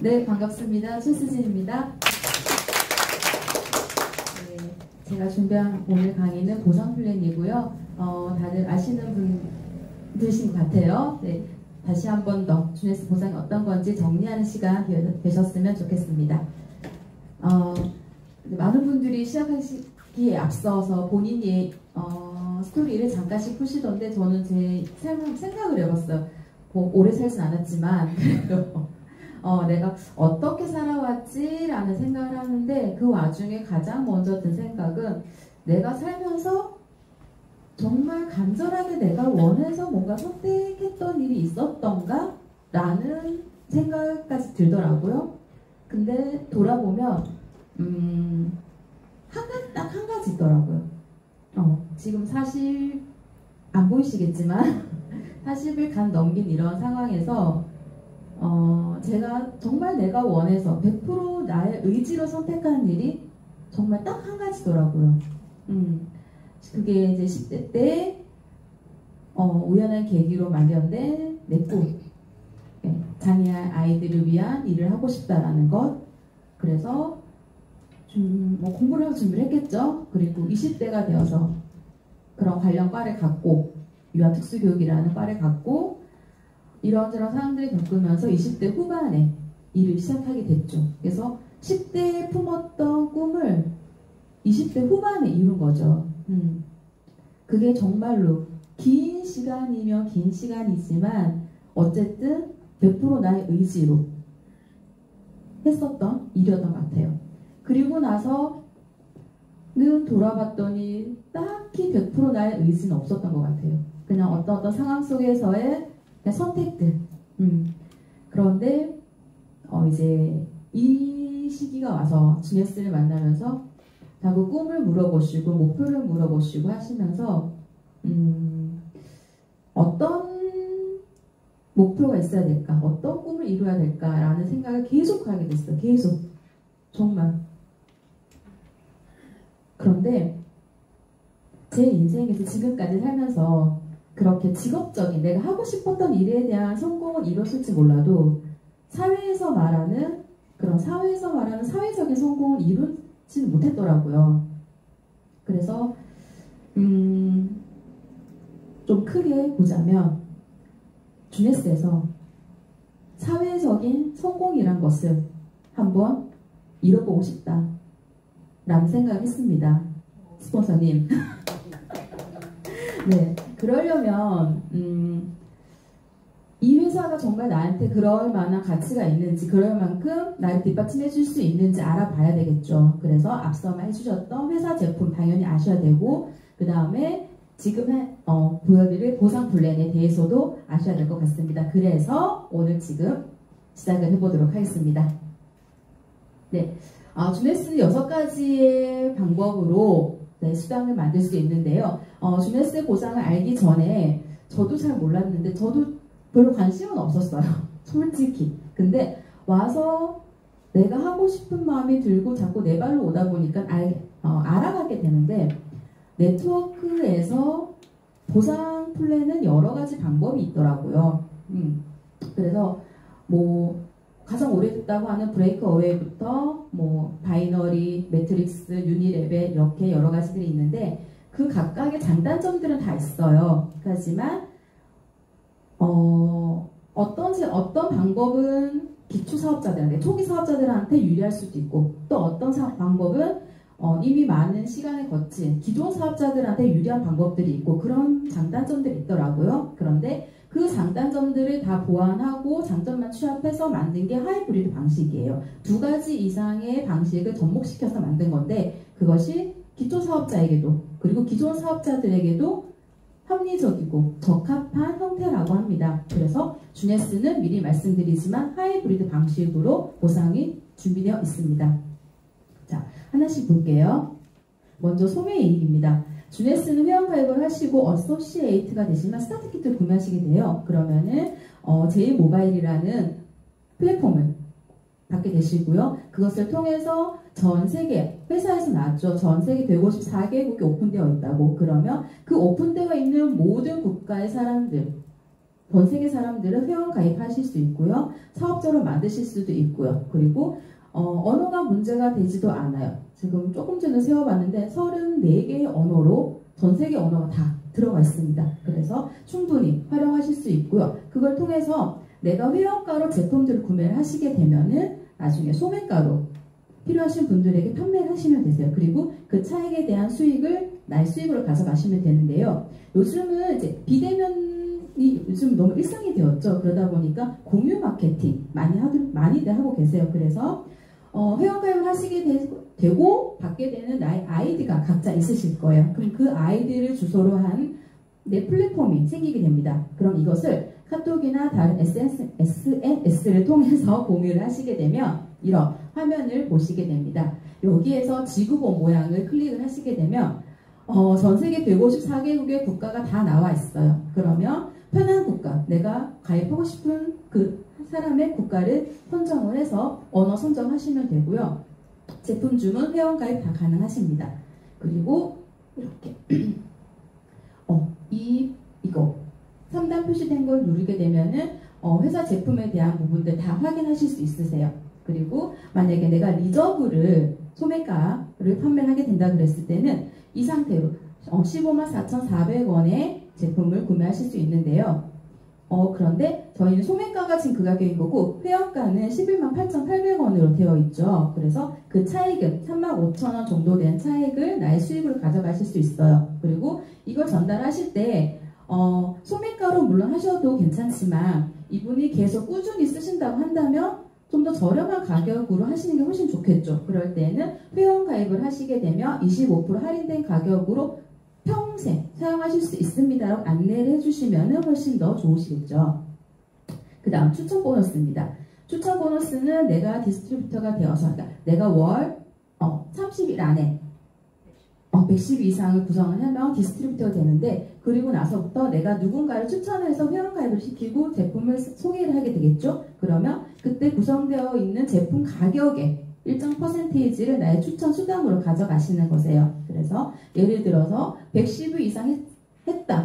네, 반갑습니다. 최수진입니다. 네, 제가 준비한 오늘 강의는 보상 플랜이고요. 다들 아시는 분들이신 것 같아요. 네, 다시 한 번 더 주네스 보상이 어떤 건지 정리하는 시간 되셨으면 좋겠습니다. 많은 분들이 시작하시기에 앞서서 본인의 스토리를 잠깐씩 푸시던데 저는 제 생각을 해봤어요. 뭐 오래 살진 않았지만 그래도 내가 어떻게 살아왔지? 라는 생각을 하는데 그 와중에 가장 먼저 든 생각은 내가 살면서 정말 간절하게 내가 원해서 뭔가 선택했던 일이 있었던가? 라는 생각까지 들더라고요. 근데 돌아보면 딱 한 가지 있더라고요. 지금 사실 안 보이시겠지만 40을 간 넘긴 이런 상황에서 제가 정말 내가 원해서 100% 나의 의지로 선택한 일이 정말 딱 한 가지더라고요. 그게 이제 10대 때 우연한 계기로 마련된 내 꿈. 장애할 아이들을 위한 일을 하고 싶다라는 것. 그래서 공부를 하고 준비를 했겠죠. 그리고 20대가 되어서 그런 관련 과를 갖고 유아특수교육이라는 과를 갖고 이런저런 사람들이 겪으면서 20대 후반에 일을 시작하게 됐죠. 그래서 10대에 품었던 꿈을 20대 후반에 이룬 거죠. 그게 정말로 긴 시간이면 긴 시간이지만 어쨌든 100% 나의 의지로 했었던 일이었던 것 같아요. 그리고 나서는 돌아봤더니 딱히 100% 나의 의지는 없었던 것 같아요. 그냥 어떤 상황 속에서의 선택들. 그런데 이제 이 시기가 와서 주네스를 만나면서 자꾸 꿈을 물어보시고 목표를 물어보시고 하시면서 어떤 목표가 있어야 될까? 어떤 꿈을 이루어야 될까라는 생각을 계속 하게 됐어요. 계속. 정말. 그런데 제 인생에서 지금까지 살면서 그렇게 직업적인 내가 하고 싶었던 일에 대한 성공은 이뤘을지 몰라도 사회에서 말하는 사회적인 성공을 이루지는 못했더라고요. 그래서 좀 크게 보자면 주네스에서 사회적인 성공이란 것을 한번 이뤄보고 싶다 라는 생각을 했습니다. 스폰서님. 네, 그러려면 이 회사가 정말 나한테 그럴 만한 가치가 있는지, 그럴 만큼 나를 뒷받침해 줄 수 있는지 알아봐야 되겠죠. 그래서 앞서 해주셨던 회사 제품 당연히 아셔야 되고, 그 다음에 지금 보여드릴 보상 플랜에 대해서도 아셔야 될 것 같습니다. 그래서 오늘 지금 시작을 해보도록 하겠습니다. 네, 주네스 6가지의 방법으로 수당을 만들 수 있는데요. 주네스 보상을 알기 전에 저도 잘 몰랐는데 저도 별로 관심은 없었어요. 솔직히. 근데 와서 내가 하고 싶은 마음이 들고 자꾸 내 발로 오다 보니까 알아가게 되는데 네트워크에서 보상 플랜은 여러 가지 방법이 있더라고요. 그래서 가장 오래됐다고 하는 브레이크 어웨이부터 바이너리, 매트릭스, 유니레벨 이렇게 여러 가지들이 있는데 그 각각의 장단점들은 다 있어요. 하지만 어떤 방법은 기초사업자들한테, 초기 사업자들한테 유리할 수도 있고 또 어떤 방법은 이미 많은 시간을 거친 기존 사업자들한테 유리한 방법들이 있고 그런 장단점들이 있더라고요. 그런데 그 장단점들을 다 보완하고 장점만 취합해서 만든 게 하이브리드 방식이에요. 2가지 이상의 방식을 접목시켜서 만든 건데 그것이 기초 사업자에게도 그리고 기존 사업자들에게도 합리적이고 적합한 형태라고 합니다. 그래서 주네스는 미리 말씀드리지만 하이브리드 방식으로 보상이 준비되어 있습니다. 자, 하나씩 볼게요. 먼저 소매이익입니다. 주네스는 회원가입을 하시고 어소시에이트가 되시면 스타트 키트를 구매하시게 돼요. 그러면은 제이모바일이라는 플랫폼을 받게 되시고요. 그것을 통해서 전 세계, 회사에서 나왔죠. 전 세계 154개국이 오픈되어 있다고. 그러면 그 오픈되어 있는 모든 국가의 사람들, 전 세계 사람들은 회원 가입하실 수 있고요. 사업자로 만드실 수도 있고요. 그리고 언어가 문제가 되지도 않아요. 지금 조금 전에 세워봤는데 34개의 언어로 전 세계 언어가 다 들어가 있습니다. 그래서 충분히 활용하실 수 있고요. 그걸 통해서 내가 회원가로 제품들을 구매를 하시게 되면은 나중에 소매가로 필요하신 분들에게 판매를 하시면 되세요. 그리고 그 차익에 대한 수익을 나의 수익으로 가져가시면 되는데요. 요즘은 이제 비대면이 요즘 너무 일상이 되었죠. 그러다 보니까 공유 마케팅 많이들 하고 계세요. 그래서 회원가입을 하시게 되고 받게 되는 나의 아이디가 각자 있으실 거예요. 그럼 그 아이디를 주소로 한 내 플랫폼이 생기게 됩니다. 그럼 이것을 카톡이나 다른 SNS를 통해서 공유를 하시게 되면 이런 화면을 보시게 됩니다. 여기에서 지구본 모양을 클릭을 하시게 되면 전 세계 154개국의 국가가 다 나와 있어요. 그러면 편한 국가, 내가 가입하고 싶은 그 사람의 국가를 선정을 해서 언어 선정하시면 되고요. 제품 주문, 회원 가입 다 가능하십니다. 그리고 이렇게 이거 3단 표시된 걸 누르게 되면은 회사 제품에 대한 부분들 다 확인하실 수 있으세요. 그리고 만약에 내가 리저브를 소매가를 판매를 하게 된다 그랬을 때는 이 상태로 154,400원의 제품을 구매하실 수 있는데요. 그런데 저희는 소매가가 지금 그 가격인 거고 회원가는 118,800원으로 되어 있죠. 그래서 그 차익은 35,000원 정도 된 차익을 나의 수익으로 가져가실 수 있어요. 그리고 이걸 전달하실 때 소매가로 물론 하셔도 괜찮지만 이분이 계속 꾸준히 쓰신다고 한다면 좀 더 저렴한 가격으로 하시는 게 훨씬 좋겠죠. 그럴 때는 회원 가입을 하시게 되면 25% 할인된 가격으로 평생 사용하실 수 있습니다라고 안내를 해주시면 훨씬 더 좋으시겠죠. 그 다음 추천 보너스입니다. 추천 보너스는 내가 디스트리뷰터가 되어서 내가 월 30일 안에 110 이상을 구성을 하면 디스트리뷰터가 되는데 그리고 나서부터 내가 누군가를 추천해서 회원가입을 시키고 제품을 소개를 하게 되겠죠. 그러면 그때 구성되어 있는 제품 가격의 일정 퍼센테이지를 나의 추천 수당으로 가져가시는 거세요. 그래서 예를 들어서 110일 이상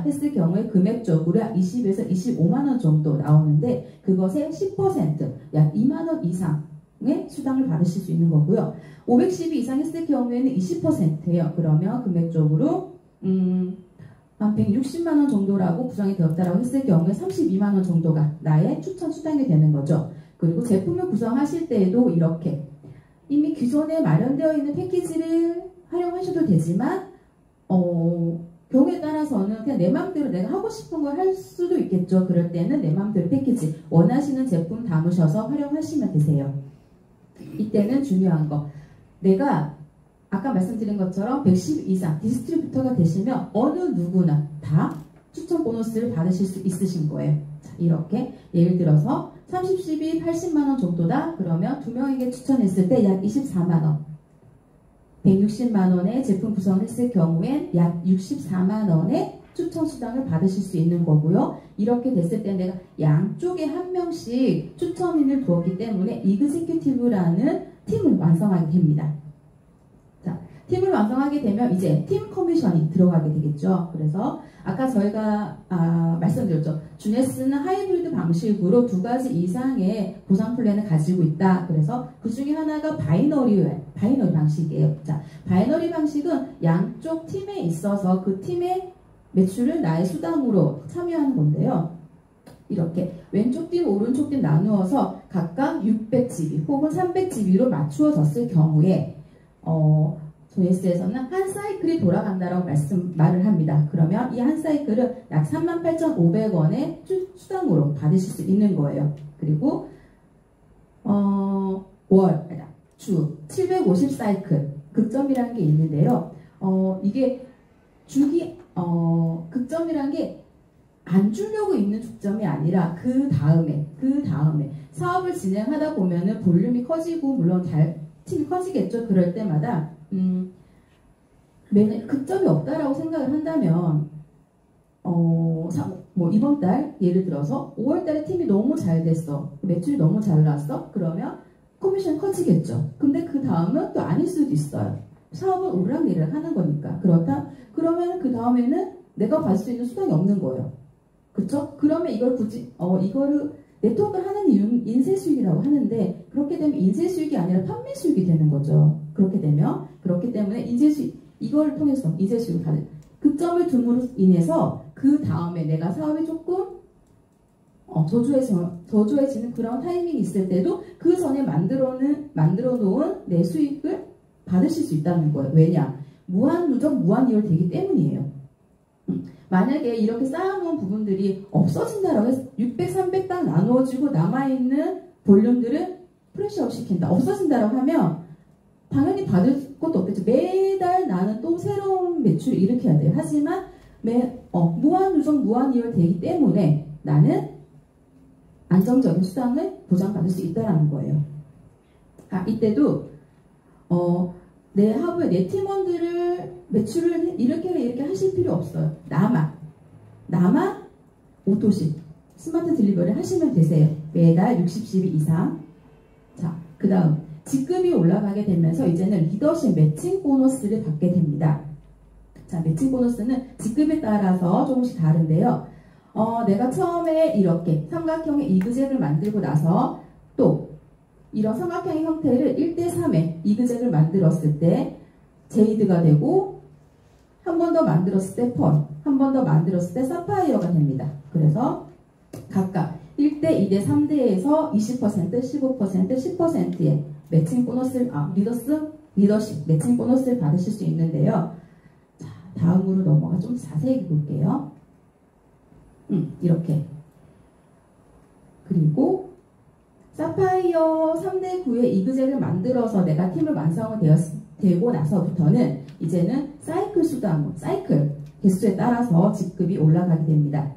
했을 경우에 금액적으로 20에서 25만원 정도 나오는데 그것의 10%, 약 2만원 이상의 수당을 받으실 수 있는 거고요. 510일 이상 했을 경우에는 20%예요. 그러면 금액적으로 한 160만원 정도라고 구성이 되었다라고 했을 경우에 32만원 정도가 나의 추천 수당이 되는 거죠. 그리고 제품을 구성하실 때에도 이렇게 이미 기존에 마련되어 있는 패키지를 활용하셔도 되지만 경우에 따라서는 그냥 내 마음대로 내가 하고 싶은 걸 할 수도 있겠죠. 그럴 때는 내 마음대로 패키지 원하시는 제품 담으셔서 활용하시면 되세요. 이때는 중요한 거 내가 아까 말씀드린 것처럼 110 이상 디스트리뷰터가 되시면 어느 누구나 다 추천 보너스를 받으실 수 있으신 거예요. 자, 이렇게 예를 들어서 30십이 80만원 정도다. 그러면 2명에게 추천했을 때 약 24만원 160만원의 제품 구성을 했을 경우엔 약 64만원의 추천 수당을 받으실 수 있는 거고요. 이렇게 됐을 때 내가 양쪽에 한 명씩 추천인을 두었기 때문에 이그제큐티브라는 팀을 완성하게 됩니다. 자, 팀을 완성하게 되면 이제 팀 커미션이 들어가게 되겠죠. 그래서 아까 저희가 말씀드렸죠. 주네스는 하이브리드 방식으로 2가지 이상의 보상 플랜을 가지고 있다. 그래서 그 중에 하나가 바이너리 방식이에요. 자, 바이너리 방식은 양쪽 팀에 있어서 그 팀의 매출을 나의 수당으로 참여하는 건데요. 이렇게 왼쪽 팀, 오른쪽 팀 나누어서 각각 600GB 혹은 300GB로 맞추어졌을 경우에 조네스에서는 한 사이클이 돌아간다라고 말을 합니다. 그러면 이 한 사이클은 약 38,500원의 수당으로 받으실 수 있는 거예요. 그리고 주 750 사이클 극점이라는 게 있는데요. 이게 극점이라는 게 안 주려고 있는 축점이 아니라 그 다음에 사업을 진행하다 보면은 볼륨이 커지고 물론 팀이 커지겠죠. 그럴 때마다 극점이 없다라고 생각을 한다면 이번 달 예를 들어서 5월 달에 팀이 너무 잘 됐어. 매출이 너무 잘 나왔어. 그러면 커미션이 커지겠죠. 근데 그 다음은 또 아닐 수도 있어요. 사업은 오르락내리락 하는 거니까. 그러면 그 다음에는 내가 받을 수 있는 수당이 없는 거예요. 그쵸? 그러면 이걸 굳이 이거를 네트워크를 하는 이유는 인쇄 수익이라고 하는데 그렇게 되면 인쇄 수익이 아니라 판매 수익이 되는 거죠. 그렇기 때문에 인쇄 수익 이걸 통해서 인쇄 수익을 받을 극점을 둠으로 인해서 그 다음에 내가 사업이 조금 저조해지는 그런 타이밍이 있을 때도 그 전에 만들어 놓은 내 수익을 받으실 수 있다는 거예요. 왜냐? 무한 누적, 무한 이율 되기 때문이에요. 만약에 이렇게 쌓아놓은 부분들이 없어진다라고 해서 600, 300 딱 나누어지고 남아있는 볼륨들을 프레시업 시킨다. 없어진다라고 하면 당연히 받을 것도 없겠죠. 매달 나는 또 새로운 매출을 일으켜야 돼요. 하지만 무한 누적, 무한 이율 되기 때문에 나는 안정적인 수당을 보장받을 수 있다는 거예요. 이때도 내 하부에 내 팀원들을 매출을 이렇게 하실 필요 없어요. 나만 오토식 스마트 딜리버리 하시면 되세요. 매달 60CB 이상. 자, 그 다음 직급이 올라가게 되면서 이제는 리더십 매칭 보너스를 받게 됩니다. 자, 매칭 보너스는 직급에 따라서 조금씩 다른데요. 내가 처음에 이렇게 삼각형의 이그젝을 만들고 나서 또 이런 삼각형의 형태를 1대3의 이그젝을 만들었을 때 제이드가 되고 한 번 더 만들었을 때 펄, 한 번 더 만들었을 때 사파이어가 됩니다. 그래서 각각 1대, 2대, 3대에서 20%, 15%, 10%의 매칭 보너스를 리더십 매칭 보너스를 받으실 수 있는데요. 자, 다음으로 넘어가 좀 자세히 볼게요. 이렇게. 그리고 사파이어 3대 9의 이그젝을 만들어서 내가 팀을 되고 나서부터는 이제는 사이클 수당, 사이클 개수에 따라서 직급이 올라가게 됩니다.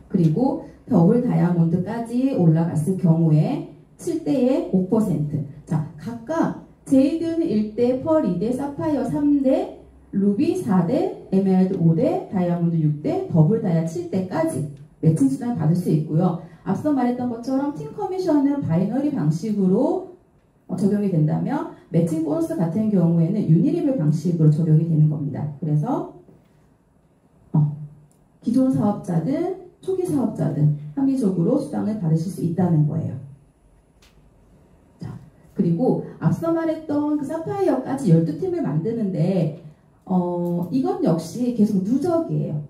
그리고 더블 다이아몬드까지 올라갔을 경우에 7대에 5%. 자, 각각 제이드는 1대, 펄 2대, 사파이어 3대, 루비 4대, 에메랄드 5대, 다이아몬드 6대, 더블 다이아 7대까지 매칭 수당을 받을 수 있고요. 앞서 말했던 것처럼 팀 커미션은 바이너리 방식으로 적용이 된다면 매칭 보너스 같은 경우에는 유니리블 방식으로 적용이 되는 겁니다. 그래서 기존 사업자든 초기 사업자든 합리적으로 수당을 받으실 수 있다는 거예요. 자, 그리고 앞서 말했던 그 사파이어까지 12팀을 만드는데 이건 역시 계속 누적이에요.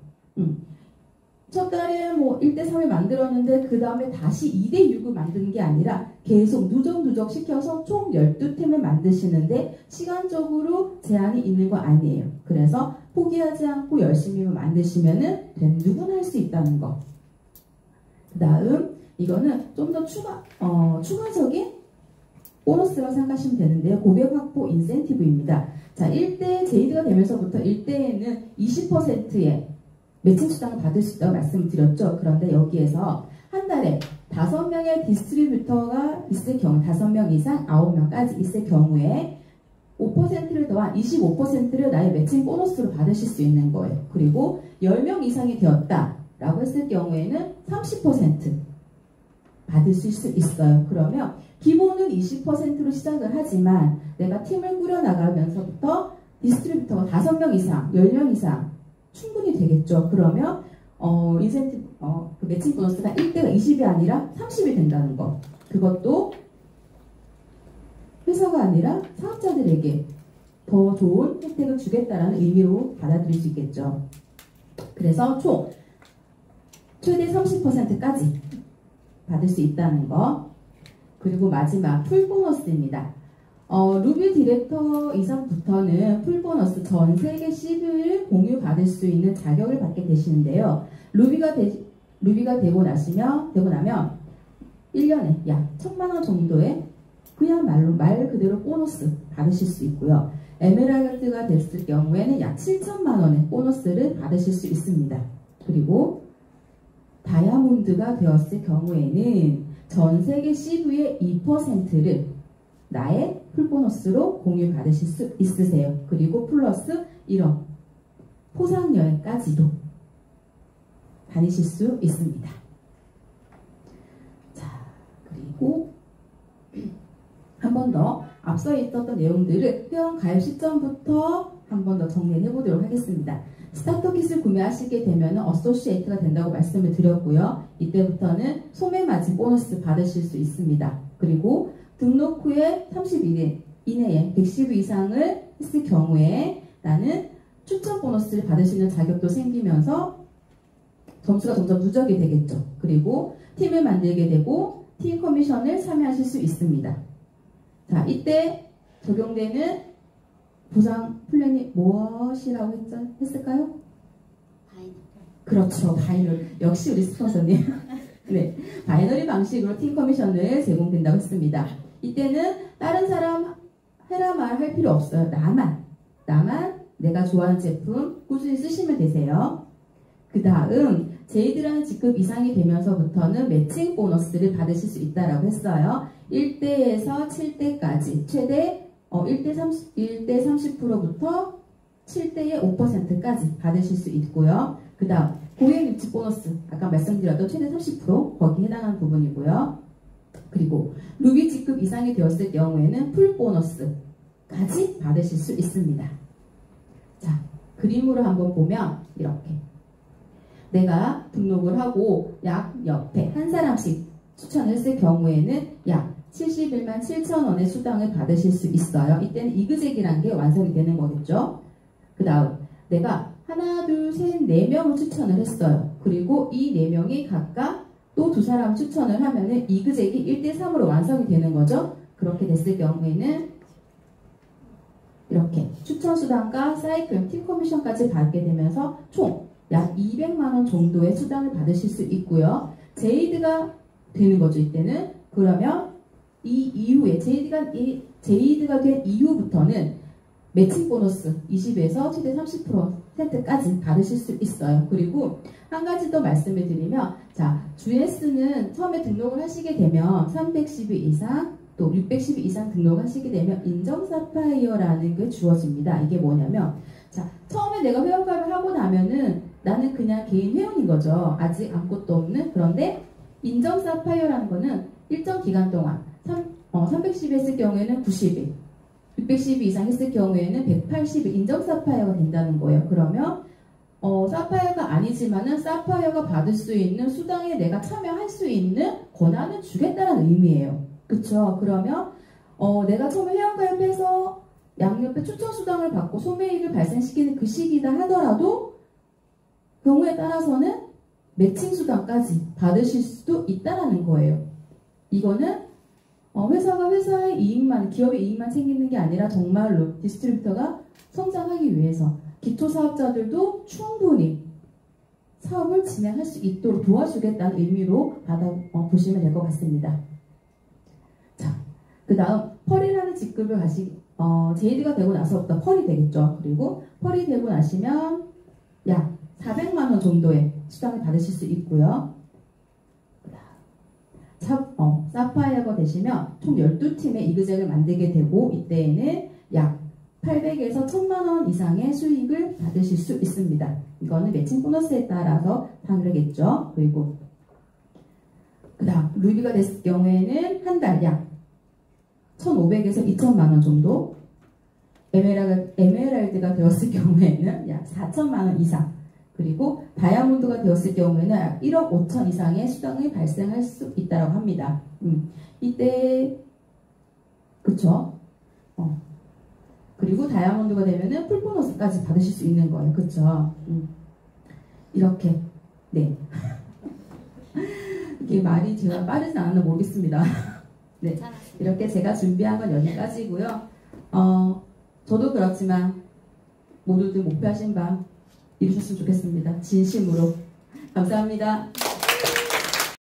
첫 달에 1대3을 만들었는데 그 다음에 다시 2대6을 만드는 게 아니라 계속 누적 시켜서 총 12팀을 만드시는데 시간적으로 제한이 있는 거 아니에요. 그래서 포기하지 않고 열심히 만드시면은 누구나 할 수 있다는 거. 그 다음 이거는 좀 더 추가적인 보너스라고 생각하시면 되는데요. 고객 확보 인센티브입니다. 자, 1대 제이드가 되면서부터 1대에는 20%의 매칭 수당을 받을 수 있다고 말씀드렸죠. 그런데 여기에서 한 달에 5명의 디스트리뷰터가 있을 경우 5명 이상 9명까지 있을 경우에 5%를 더한 25%를 나의 매칭 보너스로 받으실 수 있는 거예요. 그리고 10명 이상이 되었다라고 했을 경우에는 30% 받으실 수 있어요. 그러면 기본은 20%로 시작을 하지만 내가 팀을 꾸려나가면서부터 디스트리뷰터가 5명 이상, 10명 이상 충분히 되겠죠. 그러면 인센티브, 그 매칭 보너스가 1대가 20이 아니라 30이 된다는 거. 그것도 회사가 아니라 사업자들에게 더 좋은 혜택을 주겠다라는 의미로 받아들일 수 있겠죠. 그래서 최대 30%까지 받을 수 있다는 거. 그리고 마지막 풀보너스입니다. 루비 디렉터 이상부터는 풀보너스 전 세계 CV를 공유받을 수 있는 자격을 받게 되시는데요. 루비가 되고 나면 1년에 약 1,000만원 정도의 그야말로 말 그대로 보너스 받으실 수 있고요. 에메랄드가 됐을 경우에는 약 7,000만원의 보너스를 받으실 수 있습니다. 그리고 다이아몬드가 되었을 경우에는 전 세계 CV의 2%를 나의 풀보너스로 공유받으실 수 있으세요. 그리고 플러스 1억 포상여행까지도 다니실 수 있습니다. 자, 그리고 한 번 더 앞서 있었던 내용들을 회원 가입 시점부터 한 번 더 정리를 해보도록 하겠습니다. 스타터 킷을 구매하시게 되면 어소시에이트가 된다고 말씀을 드렸고요. 이때부터는 소매 맞이 보너스 받으실 수 있습니다. 그리고 등록 후에 30일 이내에 110 이상을 했을 경우에 나는 추천 보너스를 받으시는 자격도 생기면서 점수가 점점 누적이 되겠죠. 그리고 팀을 만들게 되고 팀 커미션을 참여하실 수 있습니다. 자, 이때 적용되는 보상 플랜이 무엇이라고 했을까요? 바이너리. 그렇죠. 바이너리. 역시 우리 스폰서님. 네, 바이너리 방식으로 팀 커미션을 제공된다고 했습니다. 이때는 다른 사람 해라 말 할 필요 없어요. 나만 내가 좋아하는 제품 꾸준히 쓰시면 되세요. 그 다음 제이드라는 직급 이상이 되면서부터는 매칭 보너스를 받으실 수 있다라고 했어요. 1대에서 7대까지 최대 1대 30%부터 7대의 5%까지 받으실 수 있고요. 그 다음 고객 유치 보너스 아까 말씀드렸던 최대 30% 거기에 해당하는 부분이고요. 그리고 루비 직급 이상이 되었을 경우에는 풀 보너스까지 받으실 수 있습니다. 자, 그림으로 한번 보면 이렇게 내가 등록을 하고 약 옆에 한 사람씩 추천을 했을 경우에는 약 71만 7천 원의 수당을 받으실 수 있어요. 이때는 이그젝이라는 게 완성이 되는 거겠죠. 그 다음 내가 하나, 둘, 셋, 4명을 추천을 했어요. 그리고 이 4명이 각각 또 2사람 추천을 하면은 이그젝이 1대3으로 완성이 되는 거죠. 그렇게 됐을 경우에는 이렇게 추천 수당과 사이클, 팀 커미션까지 받게 되면서 총 약 200만 원 정도의 수당을 받으실 수 있고요. 제이드가 되는 거죠. 이때는 그러면 이 이후에 제이드가 된 이후부터는 매칭 보너스 20에서 최대 30%까지 받으실 수 있어요. 그리고 한 가지 더 말씀을 드리면 자, GS는 처음에 등록을 하시게 되면 312 이상 또 612 이상 등록하시게 되면 인정 사파이어라는 게 주어집니다. 이게 뭐냐면 자, 처음에 내가 회원가입을 하고 나면은 나는 그냥 개인 회원인 거죠. 아직 아무것도 없는. 그런데 인정 사파이어라는 거는 일정 기간 동안 310일 했을 경우에는 90일 612 이상 했을 경우에는 180일 인정 사파이어가 된다는 거예요. 그러면 사파이어가 아니지만은 사파이어가 받을 수 있는 수당에 내가 참여할 수 있는 권한을 주겠다는 의미예요. 그쵸? 그러면 내가 처음에 회원가입해서 양옆에 추천 수당을 받고 소매이익을 발생시키는 그 시기다 하더라도 경우에 따라서는 매칭 수당까지 받으실 수도 있다라는 거예요. 이거는 회사가 회사의 이익만, 기업의 이익만 챙기는 게 아니라 정말로 디스트리뷰터가 성장하기 위해서 기초사업자들도 충분히 사업을 진행할 수 있도록 도와주겠다는 의미로 보시면 될 것 같습니다. 자, 그 다음 펄이라는 직급을 제이드가 되고 나서부터 펄이 되겠죠. 그리고 펄이 되고 나시면 약 400만 원 정도의 수당을 받으실 수 있고요. 사파이어가 되시면 총 12팀의 이그젝을 만들게 되고 이때에는 약 800에서 1000만 원 이상의 수익을 받으실 수 있습니다. 이거는 매칭 보너스에 따라서 다르겠죠. 그리고 그 다음 루비가 됐을 경우에는 한 달 약 1500에서 2000만 원 정도, 에메랄드가 되었을 경우에는 약 4000만 원 이상, 그리고 다이아몬드가 되었을 경우에는 약 1억 5천 이상의 수당이 발생할 수 있다고 합니다. 이때 그쵸? 그리고 다이아몬드가 되면은 풀 보너스까지 받으실 수 있는 거예요. 그쵸? 이렇게 네. 이게 말이 제가 빠르지 않았나 모르겠습니다. 네, 이렇게 제가 준비한 건 여기까지고요. 저도 그렇지만 모두들 목표하신 바 이루셨으면 좋겠습니다. 진심으로 감사합니다.